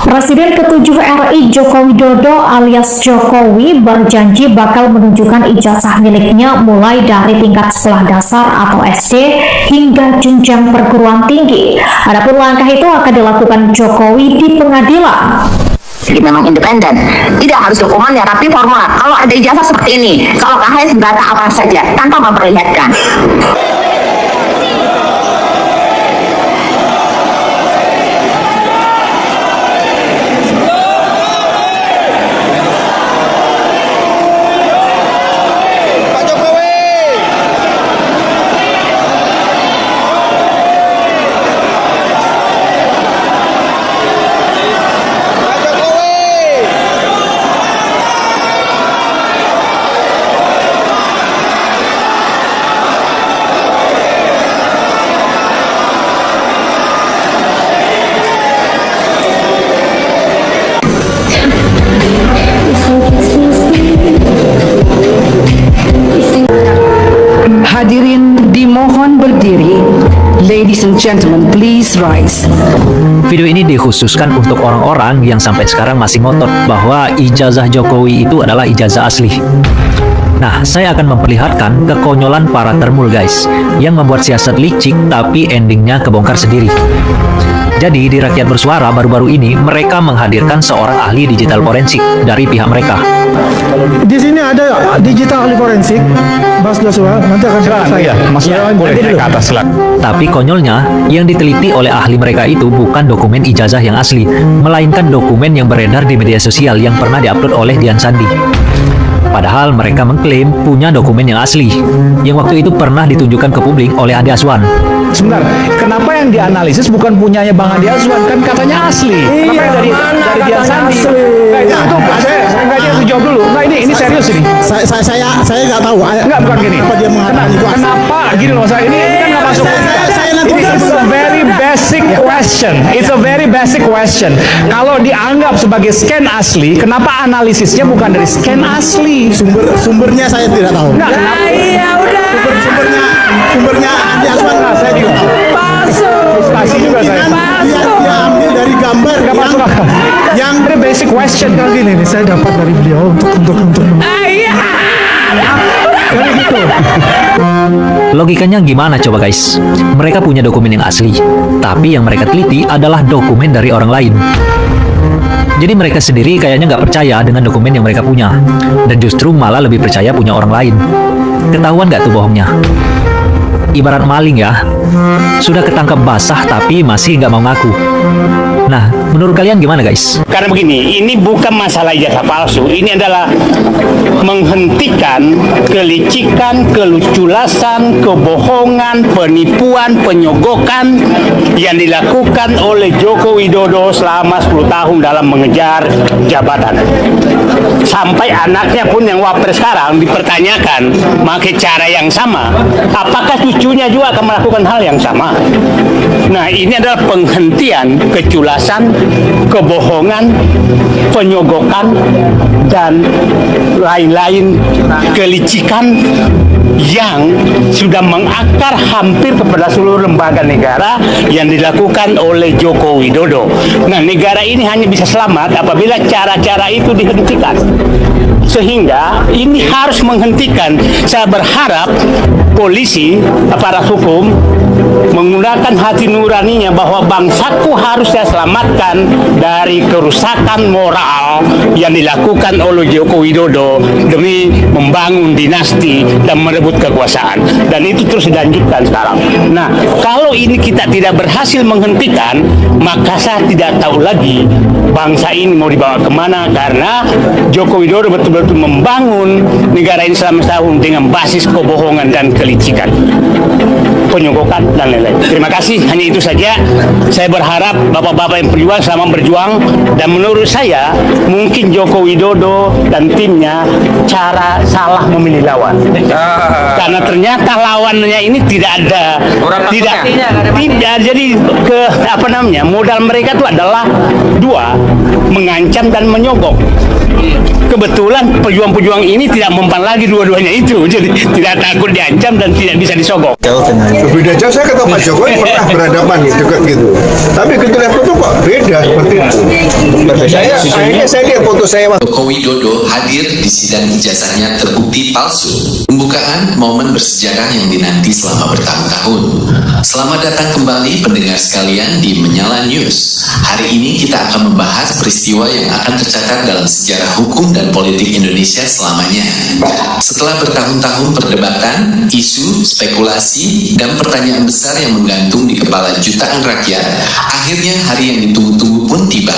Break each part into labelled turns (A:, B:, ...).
A: Presiden ke-7 RI Joko Widodo alias Jokowi berjanji bakal menunjukkan ijazah miliknya mulai dari tingkat sekolah dasar atau SD hingga jenjang perguruan tinggi. Adapun langkah itu akan dilakukan Jokowi di pengadilan.
B: Jadi memang independen, tidak harus dokumennya tapi formular. Kalau ada ijazah seperti ini, kalau KHS data apa saja tanpa memperlihatkan.
C: Hadirin dimohon berdiri. Ladies and gentlemen, please rise.
D: Video ini dikhususkan untuk orang-orang yang sampai sekarang masih ngotot bahwa ijazah Jokowi itu adalah ijazah asli. Nah, saya akan memperlihatkan kekonyolan para termul guys, yang membuat siasat licik tapi endingnya kebongkar sendiri. Jadi di Rakyat Bersuara baru-baru ini mereka menghadirkan seorang ahli digital forensik dari pihak mereka.
E: Di sini ada digital ahli forensik, Mas Joshua, nanti akan saya.
F: Mas boleh naik ke atas lah.
D: Tapi konyolnya, yang diteliti oleh ahli mereka itu bukan dokumen ijazah yang asli, melainkan dokumen yang beredar di media sosial yang pernah diupload oleh Dian Sandi. Padahal mereka mengklaim punya dokumen yang asli, yang waktu itu pernah ditunjukkan ke publik oleh Ade Aswan.
F: Sebentar, kenapa yang dianalisis bukan punyanya Bang Ade Aswan? Kan katanya asli. Kenapa yang dari Dian Sandi? Nah, itu saya jawab dulu. Nah, ini serius ini.
E: Saya nggak tahu.
F: Enggak, bukan gini.
E: Kenapa dia mengatakan itu asli?
F: Kenapa gini loh, saya ini kan nggak masuk. Ini is a very basic question. It's a very basic question. Kalau dianggap sebagai scan asli, kenapa analisisnya bukan dari scan asli?
E: Sumbernya saya tidak tahu.
F: Enggak, kenapa?
E: Iya udah. Sumbernya Ade Aswan.
F: Saya juga. Frustasi juga saya.
E: Dia ambil dari gambar
F: Nggak masuk akal.
E: yang
F: Ini basic question.
E: gini nih, saya dapat dari beliau untuk
F: Jadi gitu.
D: Logikanya gimana coba guys? Mereka punya dokumen yang asli, tapi yang mereka teliti adalah dokumen dari orang lain. Jadi mereka sendiri kayaknya nggak percaya dengan dokumen yang mereka punya, dan justru malah lebih percaya punya orang lain. Ketahuan nggak tuh bohongnya? Ibarat maling ya, sudah ketangkap basah tapi masih nggak mau ngaku. Nah, menurut kalian gimana guys?
G: Karena begini, ini bukan masalah ijazah palsu, ini adalah menghentikan kelicikan, keluculasan, kebohongan, penipuan, penyogokan yang dilakukan oleh Joko Widodo selama 10 tahun dalam mengejar jabatan. Sampai anaknya pun yang wapres sekarang dipertanyakan pakai cara yang sama, apakah cucunya juga akan melakukan hal yang sama? Nah, ini adalah penghentian keculasan, kebohongan, penyogokan, dan lain-lain kelicikan yang sudah mengakar hampir kepada seluruh lembaga negara yang dilakukan oleh Joko Widodo. Nah, negara ini hanya bisa selamat apabila cara-cara itu dihentikan. Sehingga ini harus menghentikan. Saya berharap polisi, aparat hukum menggunakan hati nuraninya bahwa bangsaku harus saya selamatkan dari kerusakan moral yang dilakukan oleh Joko Widodo demi membangun dinasti dan merebut kekuasaan. Dan itu terus dilanjutkan sekarang. Nah, kalau ini kita tidak berhasil menghentikan, maka saya tidak tahu lagi bangsa ini mau dibawa kemana, karena Joko Widodo betul-betul membangun negara ini selama setahun dengan basis kebohongan dan kelicikan, penyogokan, dan lain-lain. Terima kasih, hanya itu saja. Saya berharap bapak-bapak yang berjuang sama berjuang, dan menurut saya mungkin Joko Widodo dan timnya cara salah memilih lawan. Karena ternyata lawannya ini tidak ada, tidak, jadi modal mereka itu adalah dua, mengancam dan menyogok. kebetulan pejuang-pejuang ini tidak mempan lagi dua-duanya itu, jadi tidak takut diancam dan tidak bisa disogok.
H: Beda jauh, saya kata Pak Jokowi pernah berhadapan dekat gitu. Tapi kita lihat foto kok beda seperti itu. Saya lihat foto saya.
I: Joko Widodo hadir di sidang ijazahnya terbukti palsu. Pembukaan momen bersejarah yang dinanti selama bertahun-tahun. Selamat datang kembali pendengar sekalian di Menyala News. Hari ini kita akan membahas peristiwa yang akan tercatat dalam sejarah hukum dan politik Indonesia selamanya. Setelah bertahun-tahun perdebatan, isu, spekulasi, dan pertanyaan besar yang menggantung di kepala jutaan rakyat, akhirnya hari yang ditunggu-tunggu pun tiba.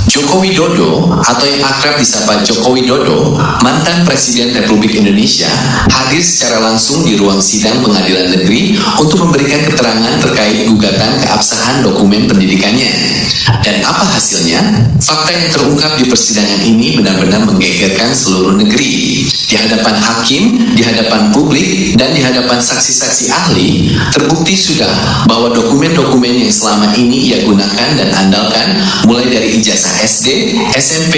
I: Joko Widodo atau yang akrab disapa Joko Widodo, mantan Presiden Republik Indonesia, hadir secara langsung di ruang sidang pengadilan negeri untuk memberikan keterangan terkait gugatan keabsahan dokumen pendidikannya. Dan apa hasilnya? Fakta yang terungkap di persidangan ini benar-benar menggegerkan seluruh negeri. Di hadapan hakim, di hadapan publik, dan di hadapan saksi-saksi ahli, terbukti sudah bahwa dokumen-dokumen yang selama ini ia gunakan dan andalkan, mulai dari ijazah SD, SMP,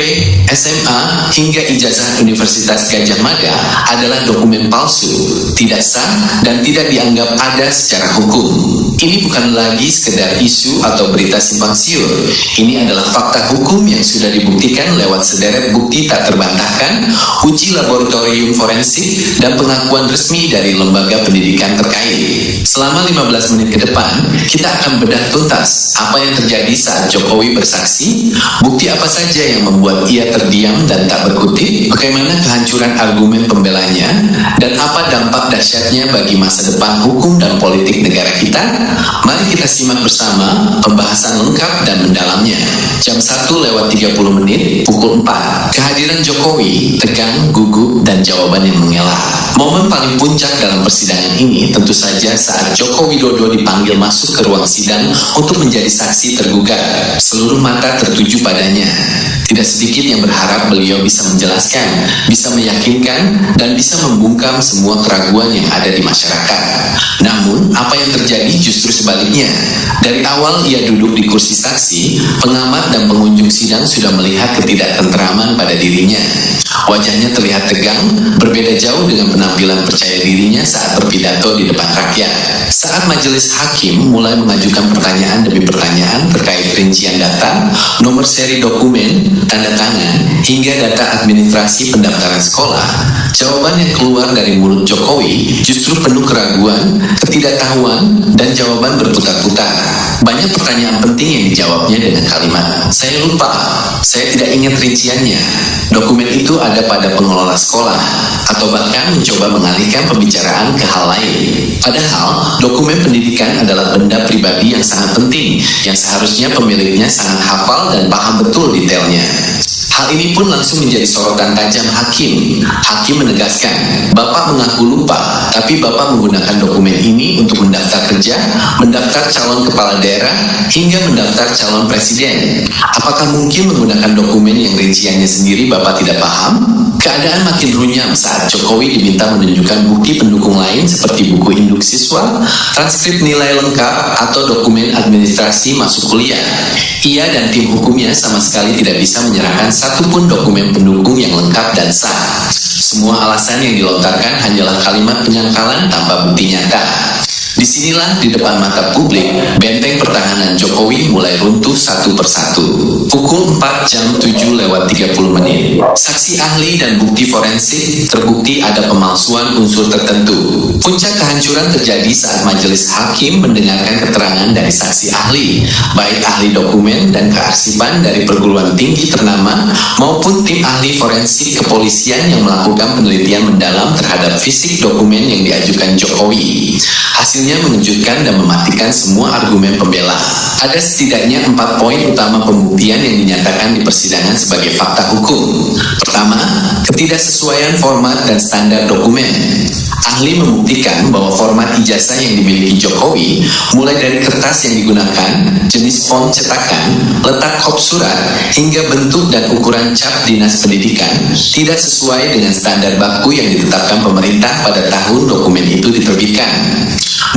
I: SMA, hingga ijazah Universitas Gadjah Mada adalah dokumen palsu, tidak sah, dan tidak dianggap ada secara hukum. Ini bukan lagi sekedar isu atau berita simpang siur. Ini adalah fakta hukum yang sudah dibuktikan lewat sederet bukti tak terbantahkan, uji laboratorium forensik, dan pengakuan resmi dari lembaga pendidikan terkait. Selama 15 menit ke depan, kita akan bedah tuntas apa yang terjadi saat Jokowi bersaksi, bukti apa saja yang membuat ia terdiam dan tak berkutik, bagaimana kehancuran argumen pembelanya, dan apa dampak dahsyatnya bagi masa depan hukum dan politik negara kita. Mari kita simak bersama pembahasan lengkap dan mendalamnya. Jam 1:30 pukul 4. Kehadiran Jokowi, tegang, gugup, dan jawaban yang mengelak. Momen paling puncak dalam persidangan ini tentu saja saat Joko Widodo dipanggil masuk ke ruang sidang untuk menjadi saksi tergugat. Seluruh mata tertuju padanya. Tidak sedikit yang berharap beliau bisa menjelaskan, bisa meyakinkan, dan bisa membungkam semua keraguan yang ada di masyarakat. Namun, apa yang terjadi justru sebaliknya. Dari awal ia duduk di kursi saksi, pengamat dan pengunjung sidang sudah melihat ketidaktenteraman pada dirinya. Wajahnya terlihat tegang, berbeda jauh dengan penampilan percaya dirinya saat berpidato di depan rakyat. Saat majelis hakim mulai mengajukan pertanyaan demi pertanyaan terkait rincian data, nomor seri dokumen, tanda tangan, hingga data administrasi pendaftaran sekolah, jawaban yang keluar dari mulut Jokowi justru penuh keraguan, ketidaktahuan, dan jawaban berputar-putar. Banyak pertanyaan penting yang dijawabnya dengan kalimat, "Saya lupa, saya tidak ingat rinciannya, dokumen itu ada pada pengelola sekolah," atau bahkan mencoba mengalihkan pembicaraan ke hal lain. Padahal, dokumen pendidikan adalah benda pribadi yang sangat penting, yang seharusnya pemiliknya sangat hafal dan paham betul detailnya. Hal ini pun langsung menjadi sorotan tajam hakim. Hakim menegaskan, Bapak mengaku lupa, tapi Bapak menggunakan dokumen ini untuk mendaftar kerja, mendaftar calon kepala daerah, hingga mendaftar calon presiden. Apakah mungkin menggunakan dokumen yang rinciannya sendiri Bapak tidak paham? Keadaan makin runyam saat Jokowi diminta menunjukkan bukti pendukung lain seperti buku induk siswa, transkrip nilai lengkap, atau dokumen administrasi masuk kuliah. Ia dan tim hukumnya sama sekali tidak bisa menyerahkan satupun dokumen pendukung yang lengkap dan sah. Semua alasan yang dilontarkan hanyalah kalimat penyangkalan tanpa bukti nyata. Disinilah di depan mata publik, benteng pertahanan Jokowi mulai runtuh satu persatu. Pukul 4 jam 7:30. Saksi ahli dan bukti forensik terbukti ada pemalsuan unsur tertentu. Puncak kehancuran terjadi saat majelis hakim mendengarkan keterangan dari saksi ahli, baik ahli dokumen dan kearsipan dari perguruan tinggi ternama maupun tim ahli forensik kepolisian yang melakukan penelitian mendalam terhadap fisik dokumen yang diajukan Jokowi. Hasilnya mengejutkan dan mematikan semua argumen pembela. Ada setidaknya 4 poin utama pembuktian yang dinyatakan di persidangan sebagai fakta hukum. Pertama, ketidaksesuaian format dan standar dokumen. Ahli membuktikan bahwa format ijazah yang dimiliki Jokowi, mulai dari kertas yang digunakan, jenis font cetakan, letak kop surat, hingga bentuk dan ukuran cap dinas pendidikan, tidak sesuai dengan standar baku yang ditetapkan pemerintah pada tahun dokumen itu diterbitkan.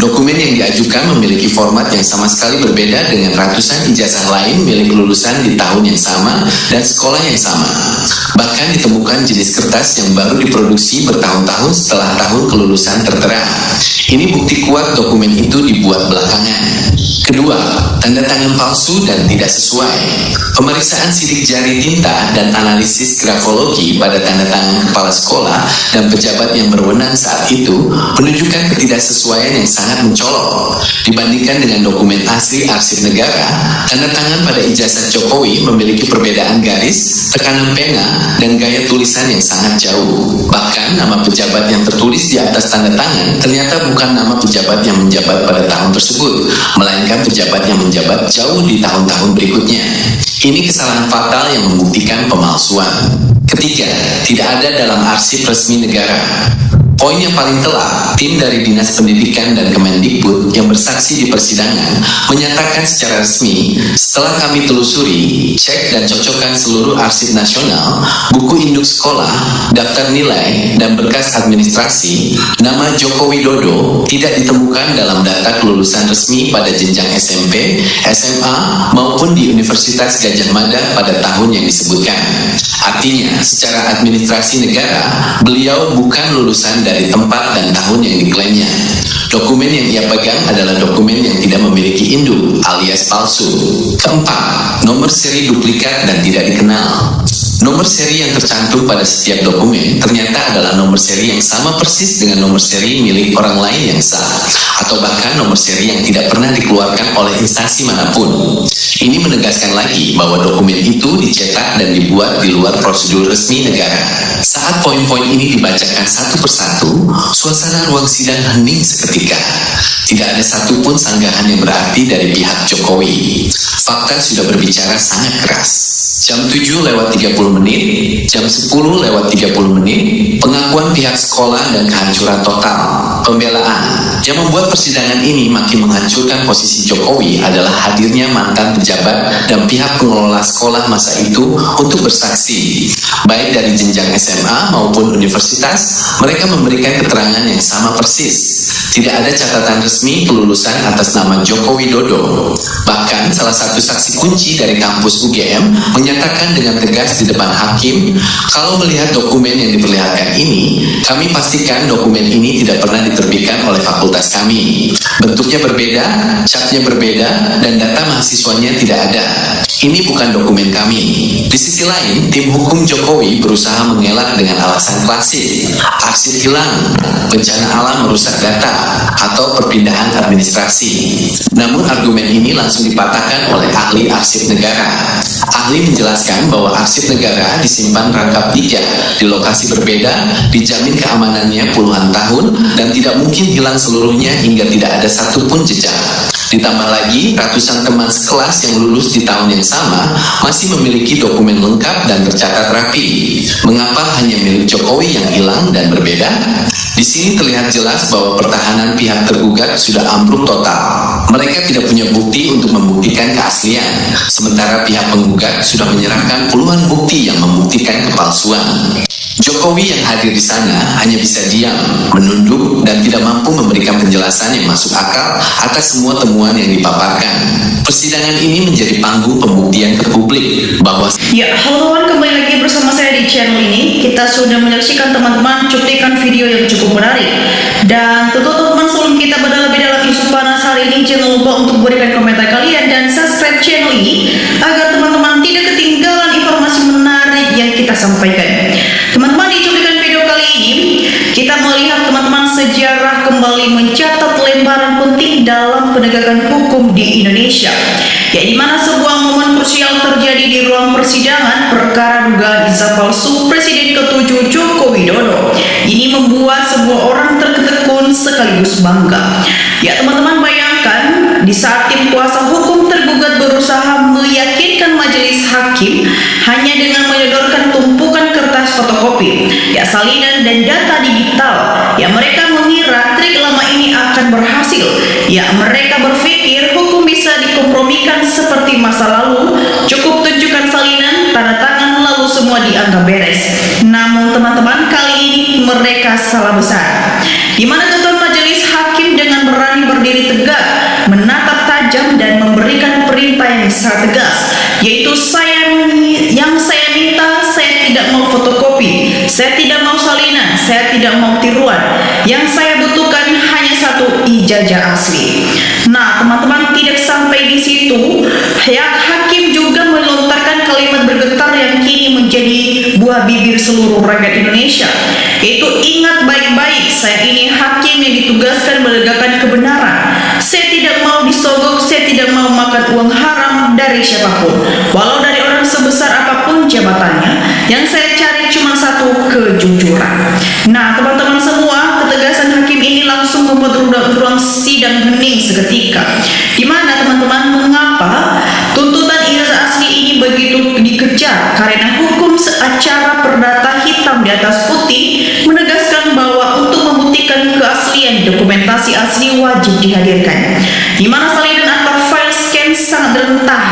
I: Dokumen yang diajukan memiliki format yang sama sekali berbeda dengan ratusan ijazah lain milik lulusan di tahun yang sama dan sekolah yang sama. Bahkan ditemukan jenis kertas yang baru diproduksi bertahun-tahun setelah tahun kelulusan tertera. Ini bukti kuat dokumen itu dibuat belakangan. Kedua, tanda tangan palsu dan tidak sesuai. Pemeriksaan sidik jari tinta dan analisis grafologi pada tanda tangan kepala sekolah dan pejabat yang berwenang saat itu menunjukkan ketidaksesuaian yang sangat mencolok. Dibandingkan dengan dokumen asli arsip negara, tanda tangan pada ijazah Jokowi memiliki perbedaan garis, tekanan pena, dan gaya tulisan yang sangat jauh. Bahkan nama pejabat yang tertulis di atas tanda tangan ternyata bukan nama pejabat yang menjabat pada tahun tersebut, melainkan pejabat yang menjabat jauh di tahun-tahun berikutnya. Ini kesalahan fatal yang membuktikan pemalsuan. Ketiga, tidak ada dalam arsip resmi negara. Poin yang paling telak, tim dari Dinas Pendidikan dan Kemendikbud yang bersaksi di persidangan menyatakan secara resmi, setelah kami telusuri, cek dan cocokkan seluruh arsip nasional, buku induk sekolah, daftar nilai, dan berkas administrasi, nama Joko Widodo tidak ditemukan dalam data kelulusan resmi pada jenjang SMP, SMA, maupun di Universitas Gadjah Mada pada tahun yang disebutkan. Artinya, secara administrasi negara, beliau bukan lulusan dari tempat dan tahun yang diklaimnya. Dokumen yang ia pegang adalah dokumen yang tidak memiliki induk alias palsu. Keempat, nomor seri duplikat dan tidak dikenal. Nomor seri yang tercantum pada setiap dokumen ternyata adalah nomor seri yang sama persis dengan nomor seri milik orang lain yang sah, atau bahkan nomor seri yang tidak pernah dikeluarkan oleh instansi manapun. Ini menegaskan lagi bahwa dokumen itu dicetak dan dibuat di luar prosedur resmi negara. Saat poin-poin ini dibacakan satu persatu, suasana ruang sidang hening seketika. Tidak ada satupun sanggahan yang berarti dari pihak Jokowi. Fakta sudah berbicara sangat keras. Jam 7:30, jam 10:30, pengakuan pihak sekolah dan kehancuran total. Pembelaan. Yang membuat persidangan ini makin menghancurkan posisi Jokowi adalah hadirnya mantan pejabat dan pihak pengelola sekolah masa itu untuk bersaksi. Baik dari jenjang SMA maupun universitas, mereka memberikan keterangan yang sama persis. Tidak ada catatan resmi kelulusan atas nama Joko Widodo. Bahkan salah satu saksi kunci dari kampus UGM menyatakan dengan tegas di depan hakim, kalau melihat dokumen yang diperlihatkan ini, kami pastikan dokumen ini tidak pernah diterbitkan oleh fakultas kami. Bentuknya berbeda, capnya berbeda, dan data mahasiswanya tidak ada. Ini bukan dokumen kami. Di sisi lain, tim hukum Jokowi berusaha mengelak dengan alasan klasik, arsip hilang, bencana alam merusak data, atau perpindahan administrasi. Namun argumen ini langsung dipatahkan oleh ahli arsip negara. Ahli menjelaskan bahwa arsip negara disimpan rangkap 3 di lokasi berbeda, dijamin keamanannya puluhan tahun, dan tidak mungkin hilang seluruhnya hingga tidak ada satupun jejak. Ditambah lagi, ratusan teman sekelas yang lulus di tahun yang sama masih memiliki dokumen lengkap dan tercatat rapi. Mengapa hanya milik Jokowi yang hilang dan berbeda? Di sini terlihat jelas bahwa pertahanan pihak tergugat sudah ambruk total. Mereka tidak punya bukti untuk membuktikan keaslian, sementara pihak penggugat sudah menyerahkan puluhan bukti yang membuktikan kepalsuan. Jokowi yang hadir di sana hanya bisa diam, menunduk, dan tidak mampu memberikan penjelasan yang masuk akal atas semua temuan yang dipaparkan. Persidangan ini menjadi panggung pembuktian ke publik bahwa
J: ya, halo teman, kembali lagi bersama saya di channel ini. Kita sudah menyaksikan teman-teman cuplikan video yang cukup menarik. Dan tentu teman-teman, sebelum kita berdalam lebih dalam isu panas hari ini, jangan lupa untuk berikan komentar kalian dan subscribe channel ini agar teman-teman tidak ketinggalan informasi menarik yang kita sampaikan. Teman-teman, di cuplikan video kali ini kita melihat teman-teman sejarah kembali mencatat lembaran penting dalam penegakan hukum di Indonesia, ya, di mana sebuah momen krusial terjadi di ruang persidangan perkara dugaan ijazah palsu Presiden ke-7 Joko Widodo. Ini membuat sebuah orang tertegun sekaligus bangga. Ya teman-teman, bayangkan di saat tim kuasa hukum tergugat berusaha meyakinkan majelis hakim hanya dengan menyodorkan tumpukan kertas fotokopi, ya, salinan dan data digital, ya, mereka mengira trik lama ini akan berhasil. Ya, mereka berpikir hukum bisa dikompromikan seperti masa lalu, cukup tunjukkan salinan, tanda tangan, lalu semua dianggap beres. Namun teman-teman, kali ini mereka salah besar, di mana ketua majelis hakim dengan berani berdiri tegak, menatap tajam dan memberikan perintah yang sangat tegas, yaitu saya minta, saya tidak mau saya tidak mau salinan, saya tidak mau tiruan. Yang saya butuhkan hanya satu ijazah asli. Nah, teman-teman, tidak sampai di situ, hakim juga melontarkan kalimat bergetar yang kini menjadi buah bibir seluruh rakyat Indonesia. Yaitu, ingat baik-baik, saya ini hakim yang ditugaskan menegakkan kebenaran. Saya tidak mau disogok, saya tidak mau makan uang haram dari siapapun, walau dari orang sebesar apapun jabatannya. Yang saya cari cuma satu, kejujuran. Nah, teman-teman semua, ketegasan hakim ini langsung membuat ruang sidang hening seketika. Dimana teman-teman, mengapa tuntutan ijazah asli ini begitu dikejar? Karena hukum secara perdata hitam di atas putih menegaskan bahwa untuk membuktikan keaslian dokumentasi asli wajib dihadirkan. Dimana salinan atau file scan sangat rentan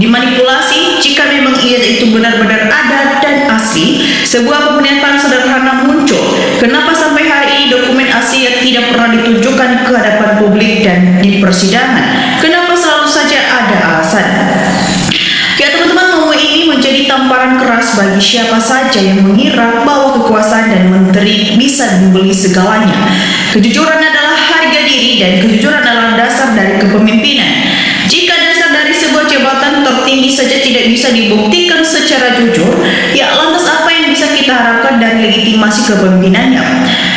J: dimanipulasi. Jika memang ijazah itu benar-benar ada dan asli, sebuah pernyataan sederhana muncul. Kenapa sampai hari ini dokumen asli yang tidak pernah ditunjukkan ke hadapan publik dan di persidangan? Kenapa selalu saja ada alasan? Ya teman-teman, momen ini menjadi tamparan keras bagi siapa saja yang mengira bahwa kekuasaan dan menteri bisa membeli segalanya. Kejujuran adalah harga diri dan kejujuran adalah dasar dari kepemimpinan. Jika dasar dari sebuah jabatan tertinggi saja tidak bisa dibuktikan secara jujur, ya lantas apa yang bisa kita harapkan dari legitimasi kepemimpinannya?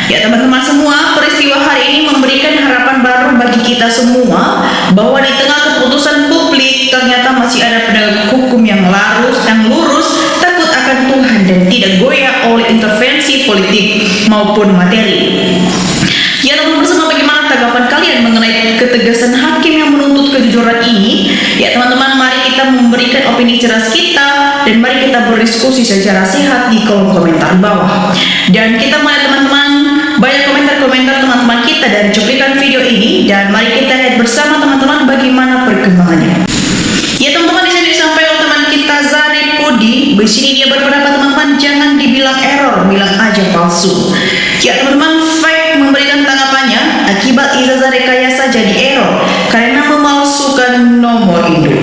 J: Ya teman-teman semua, peristiwa hari ini memberikan harapan baru bagi kita semua bahwa di tengah keputusan publik ternyata masih ada penegak hukum yang lurus, takut akan Tuhan dan tidak goyah oleh intervensi politik maupun materi. Ya teman-teman semua, bagaimana tanggapan kalian mengenai ketegasan hakim yang menuntut kejujuran ini? Ya teman-teman, mari kita memberikan opini jelas kita dan mari kita berdiskusi secara sehat di kolom komentar bawah. Dan kita mulai teman-teman, banyak komentar-komentar teman-teman kita dari cuplikan video ini, dan mari kita lihat bersama teman-teman bagaimana perkembangannya. Ya teman-teman, di sini disampaikan oleh teman kita Zari Pudi. Di sini dia berpendapat teman-teman, jangan dibilang error, bilang aja palsu. Ya teman-teman, fake memberikan tanggapannya, akibat ijazah rekayasa jadi error karena memalsukan nomor induk.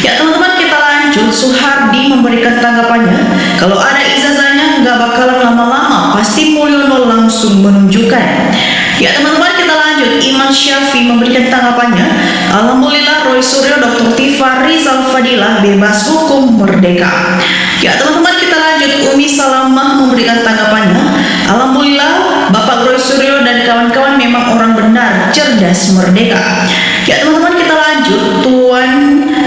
J: Ya teman-teman, kita lanjut. Suhardi memberikan tanggapannya, kalau ada ijazahnya nggak bakalan lama-lama, pasti Mulyono langsung menunjukkan. Ya teman-teman, kita lanjut. Iman Syafi memberikan tanggapannya, alhamdulillah Roy Suryo, Dr. Tifa, Rizal Fadilah bebas hukum merdeka. Ya teman-teman, kita lanjut. Umi Salamah memberikan tanggapannya, alhamdulillah Bapak Roy Suryo dan kawan-kawan memang orang benar, cerdas, merdeka. Ya teman-teman, kita lanjut. Tuan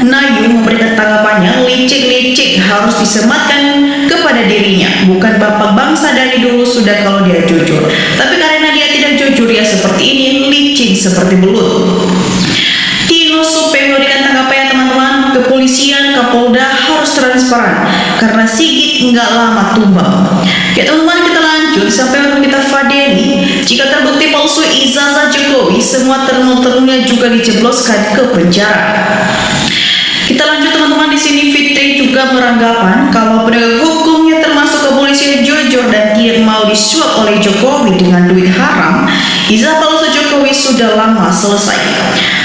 J: Nayu memberikan tanggapannya, licik-licik harus disematkan kepada dirinya, bukan bapak bangsa dari dulu sudah kalau dia jujur, tapi karena dia tidak jujur ya seperti ini, licik seperti belut. Tino Supe memberikan tanggapannya teman-teman, kepolisian Kapolda harus transparan karena Sigit nggak lama tumbang. Ya teman-teman, kita lanjut sampai kita Fadeli, jika terbukti palsu ijazah Jokowi, semua termul-termulnya juga dijebloskan ke penjara. Kita lanjut teman-teman, di sini Fitri juga beranggapan kalau penegak hukumnya termasuk kepolisian jujur dan tidak mau disuap oleh Jokowi dengan duit haram, ijazah palsu Jokowi sudah lama selesai.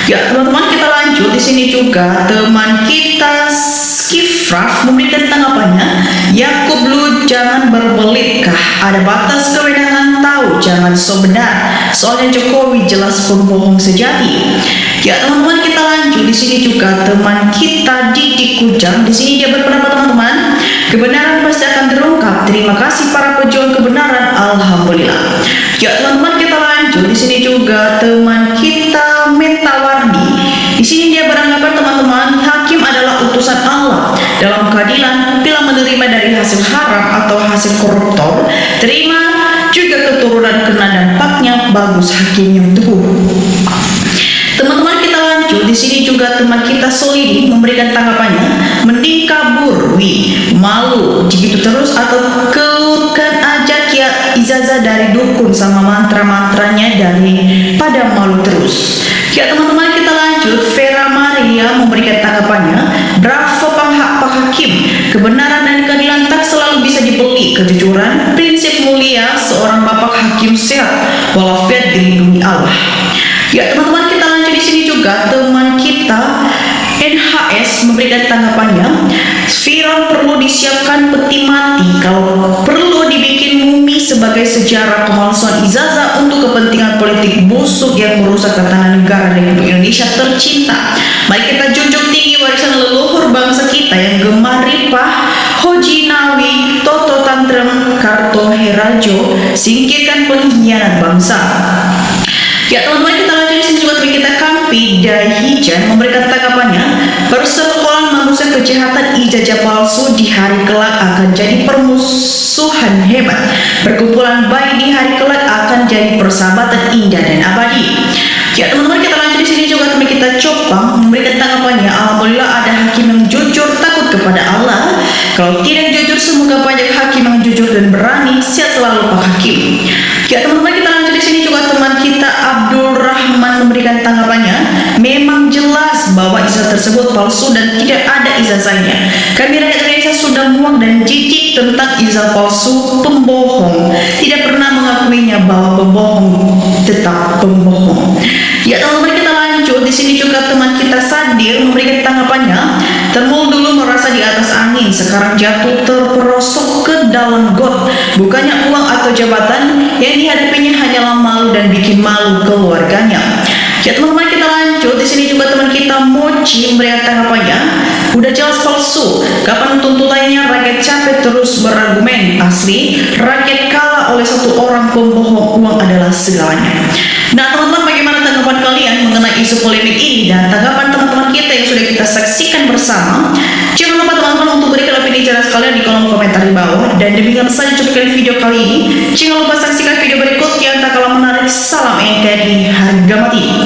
J: Ya teman-teman, kita lanjut. Di sini juga teman kita Skifraf memberikan tanggapannya, Yakub lu jangan berbelit kah? Ada batas kewenangan, tahu jangan so benar. Soalnya Jokowi jelas pembohong sejati. Ya teman-teman, kita lanjut. Di sini juga teman kita Didi Kujang. Di sini dia berpendapat teman-teman, kebenaran pasti akan terungkap. Terima kasih para pejuang kebenaran. Alhamdulillah. Ya teman-teman, kita lanjut. Di sini juga teman kita Metawardi. Di sini dia beranggapan teman-teman, hakim adalah utusan Allah dalam keadilan. Bila menerima dari hasil haram atau hasil koruptor, terima juga keturunan kena dampaknya. Bagus hakim yang teguh. Teman-teman, kita lanjut. Di sini juga teman kita Solidi memberikan tanggapannya, mending kabur, malu begitu terus atau kelurkan aja kia ijazah dari dukun sama mantra-mantranya daripada malu terus. Ya teman-teman, kita lanjut. Vera Maria memberikan tanggapannya, bravo Pak Hakim, kebenaran dan keadilan tak selalu bisa dibeli. Kejujuran, prinsip mulia seorang bapak hakim sehat walafiat dilindungi Allah. Ya teman-teman, kita lanjut. Di sini juga teman kita NHS memberikan tanggapannya, viral perlu disiapkan peti mati, kalau perlu dibikin Mumi sebagai sejarah pemalsuan ijazah untuk kepentingan politik busuk yang merusak tatanan negara Republik Indonesia tercinta. Mari kita junjung tinggi warisan leluhur bangsa kita yang gemar ripah, Hoji Nawi, Toto Tantrem, Kartoherajo, singkirkan pengkhianat bangsa. Ya teman-teman, kita lanjut di sini juga kita Kampi Dahijan memberikan tanggapannya. Persekolahan manusia kejahatan ijazah palsu di hari kelak akan jadi permusuhan hebat. Perkumpulan baik di hari kelak akan jadi persahabatan indah dan abadi. Ya teman-teman, kita lanjut di sini juga teman kita Copang memberikan tanggapannya. Alhamdulillah ada hakim yang jujur takut kepada Allah. Kalau tidak jujur, semoga banyak hakim yang jujur dan berani. Sehat selalu Pak Hakim. Ya teman-teman, kita lanjut di sini juga teman kita Abdul Rahman memberikan tanggapannya. Memang jelas bahwa ijazah tersebut palsu dan tidak ada ijazahnya. Kami rakyat Indonesia sudah muak dan jijik tentang ijazah palsu pembohong. Tidak pernah mengakuinya bahwa pembohong tetap pembohong. Ya teman-teman, kita lanjut di sini juga teman kita Sadir memberikan tanggapannya. Temul dulu merasa di atas angin, sekarang jatuh terperosok ke dalam got. Bukannya uang atau jabatan, yang dihadapinya hanyalah malu dan bikin malu keluarganya. Ya teman-teman, kita lanjut di sini juga teman kita Mochi memberikan tanggapannya. Udah jelas palsu. Kapan tuntutannya? Rakyat capek terus berargumen. Asli, rakyat kalah oleh satu orang pembohong. Uang adalah segalanya. Nah teman-teman, bagaimana tanggapan kalian mengenai isu polemik ini dan tanggapan teman-teman kita yang sudah kita saksikan bersama? Jangan lupa teman-teman untuk berikan opini jelas kalian di kolom komentar di bawah. Dan demikian saja cuplikan video kali ini. Jangan lupa saksikan video berikutnya. Tak kalah menarik. Salam NKRI harga mati.